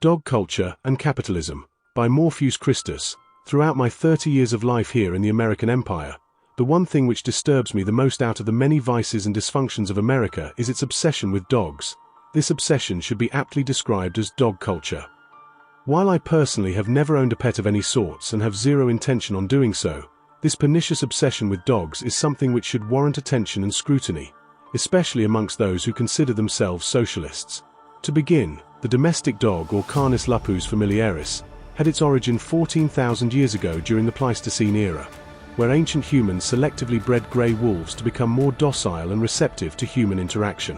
Dog Culture and Capitalism, by Morpheus Christus. Throughout my 30 years of life here in the American Empire, the one thing which disturbs me the most out of the many vices and dysfunctions of America is its obsession with dogs. This obsession should be aptly described as dog culture. While I personally have never owned a pet of any sorts and have zero intention on doing so, this pernicious obsession with dogs is something which should warrant attention and scrutiny, especially amongst those who consider themselves socialists. To begin, the domestic dog, or Canis lupus familiaris, had its origin 14,000 years ago during the Pleistocene era, where ancient humans selectively bred grey wolves to become more docile and receptive to human interaction.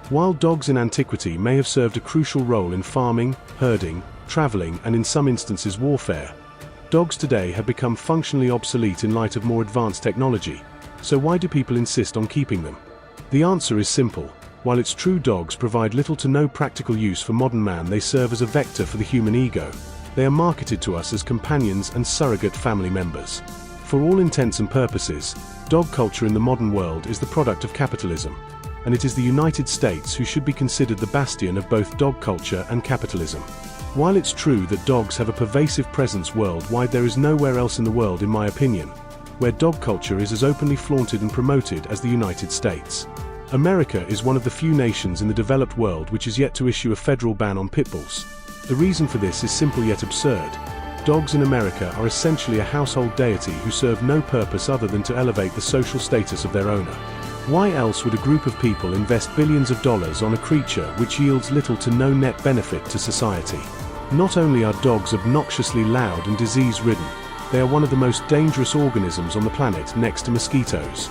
While dogs in antiquity may have served a crucial role in farming, herding, traveling, and in some instances warfare, dogs today have become functionally obsolete in light of more advanced technology. So why do people insist on keeping them? The answer is simple. While it's true dogs provide little to no practical use for modern man, they serve as a vector for the human ego. They are marketed to us as companions and surrogate family members. For all intents and purposes, dog culture in the modern world is the product of capitalism, and it is the United States who should be considered the bastion of both dog culture and capitalism. While it's true that dogs have a pervasive presence worldwide, there is nowhere else in the world, in my opinion, where dog culture is as openly flaunted and promoted as the United States. America is one of the few nations in the developed world which is yet to issue a federal ban on pit bulls. The reason for this is simple yet absurd. Dogs in America are essentially a household deity who serve no purpose other than to elevate the social status of their owner. Why else would a group of people invest billions of dollars on a creature which yields little to no net benefit to society? Not only are dogs obnoxiously loud and disease-ridden, they are one of the most dangerous organisms on the planet next to mosquitoes.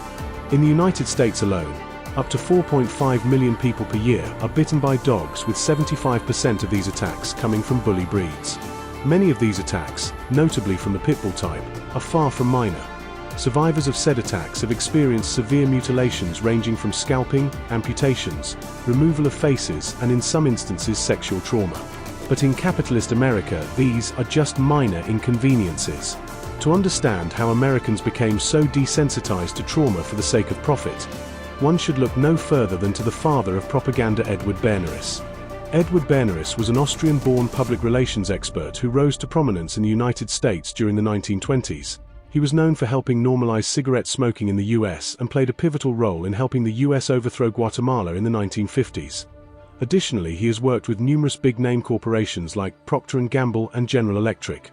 In the United States alone, up to 4.5 million people per year are bitten by dogs, with 75% of these attacks coming from bully breeds. Many of these attacks, notably from the pit bull type, are far from minor. Survivors of said attacks have experienced severe mutilations ranging from scalping, amputations, removal of faces, and in some instances sexual trauma. But in capitalist America, these are just minor inconveniences. To understand how Americans became so desensitized to trauma for the sake of profit, one should look no further than to the father of propaganda, Edward Bernays. Edward Bernays was an Austrian-born public relations expert who rose to prominence in the United States during the 1920s. He was known for helping normalize cigarette smoking in the US and played a pivotal role in helping the US overthrow Guatemala in the 1950s. Additionally, he has worked with numerous big-name corporations like Procter & Gamble and General Electric.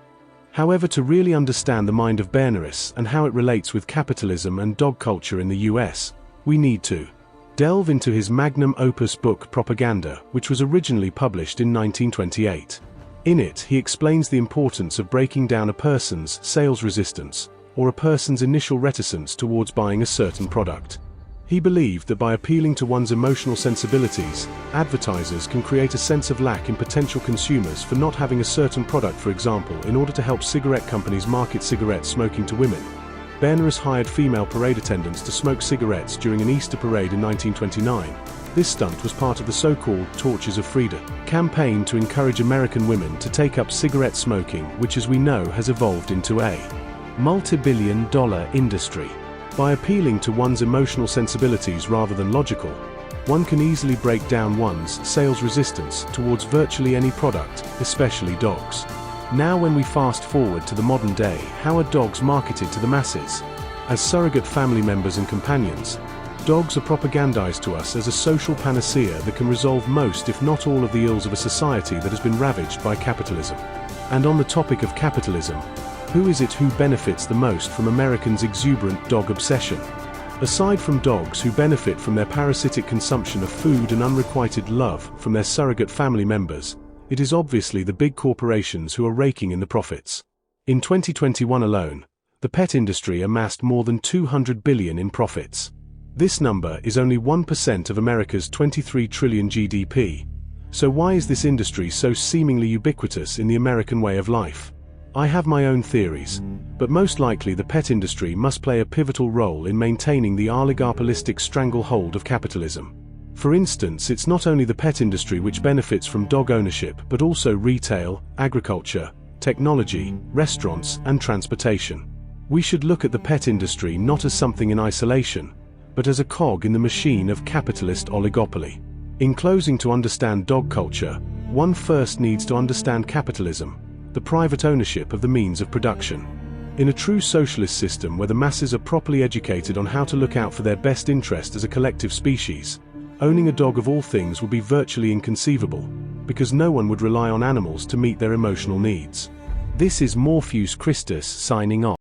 However, to really understand the mind of Bernays and how it relates with capitalism and dog culture in the US, we need to delve into his magnum opus book Propaganda, which was originally published in 1928. In it, he explains the importance of breaking down a person's sales resistance, or a person's initial reticence towards buying a certain product. He believed that by appealing to one's emotional sensibilities, advertisers can create a sense of lack in potential consumers for not having a certain product. For example, in order to help cigarette companies market cigarette smoking to women, Bernays hired female parade attendants to smoke cigarettes during an Easter parade in 1929. This stunt was part of the so-called Torches of Freedom campaign to encourage American women to take up cigarette smoking, which, as we know, has evolved into a multi-billion-dollar industry. By appealing to one's emotional sensibilities rather than logical, one can easily break down one's sales resistance towards virtually any product, especially dogs. Now, when we fast forward to the modern day, how are dogs marketed to the masses? As surrogate family members and companions, dogs are propagandized to us as a social panacea that can resolve most, if not all, of the ills of a society that has been ravaged by capitalism. And on the topic of capitalism, who is it who benefits the most from Americans' exuberant dog obsession? Aside from dogs who benefit from their parasitic consumption of food and unrequited love from their surrogate family members, it is obviously the big corporations who are raking in the profits. In 2021 alone, the pet industry amassed more than $200 billion in profits. This number is only 1% of America's $23 trillion GDP. So why is this industry so seemingly ubiquitous in the American way of life? I have my own theories, but most likely the pet industry must play a pivotal role in maintaining the oligopolistic stranglehold of capitalism. For instance, it's not only the pet industry which benefits from dog ownership, but also retail, agriculture, technology, restaurants, and transportation. We should look at the pet industry not as something in isolation, but as a cog in the machine of capitalist oligopoly. In closing, to understand dog culture, one first needs to understand capitalism, the private ownership of the means of production. In a true socialist system where the masses are properly educated on how to look out for their best interest as a collective species, owning a dog of all things would be virtually inconceivable, because no one would rely on animals to meet their emotional needs. This is Morpheus Christus signing off.